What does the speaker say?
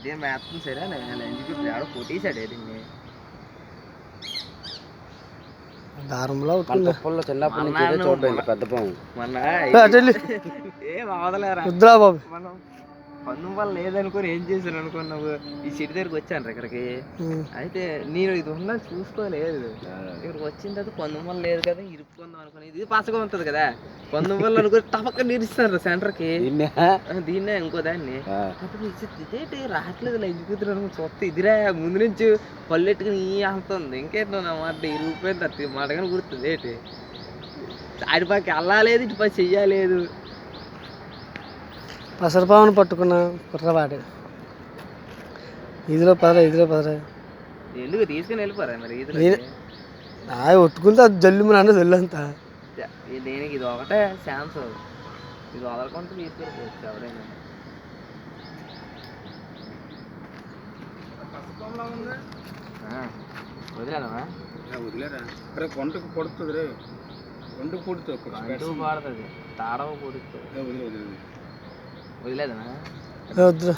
ఇదే మేస్తుంది సరే లంచ్కి ఆడ కొట్టేశాడు దీన్ని దారంలో చిన్నప్పటి నుంచి చూడండి పెద్ద పాము మొన్న ఏం అవదలేరా రుద్రా బాబు మనం పందెం వల్ల లేదనుకుని ఏం చేశాను అనుకున్నావు ఈ చెట్టు దగ్గరికి వచ్చాను ఇక్కడికి అయితే నేను ఇది ఉన్నా చూసుకోలేదు ఇక్కడికి వచ్చిన తర్వాత పందెం వల్ల లేదు కదా ఇరుక్కుందాం అనుకుని ఇది పసగా ఉంటుంది కదా పందెం వల్ల అనుకుని తప్పక నిరుస్తారు సెంటర్కి దీన్నే ఇంకో దాన్ని అప్పుడు ఇదేంటి రావట్లేదు లంచ్ కూతురు అనుకుని చూస్తే ఇదిరా ముందు నుంచి పళ్ళు ఎట్టుకుని ఈ అంతుంది ఇంకేంటో నా మాట ఇరిగిపోయింది అత్తి మాటగానే గుర్తుంది ఏంటి ఆడిపాకి అల్లాలేదు ఇటుపై చెయ్యలేదు పసరపామును పట్టుకున్న కుర్రవాడు ఇదిలో పదరా ఎందుకు తీసుకుని వెళ్ళిపోరా మరి ఒట్టుకుంటే అది జల్లు మన అన్న జల్లు అంతా దేనికి ఇది ఒకటే ఛాన్స్ ఇది వదలకుండా తీసుకెళ్ళిపోవచ్చు ఎవరైనా వదిలేదమ్మా వదిలేరా అరే కొండకు పొడుతుంది రే కొండకు పొడుతుంది పాడుతుంది తాడవ పొడుతుంది వదిలేదు వదిలేదనా వద్దు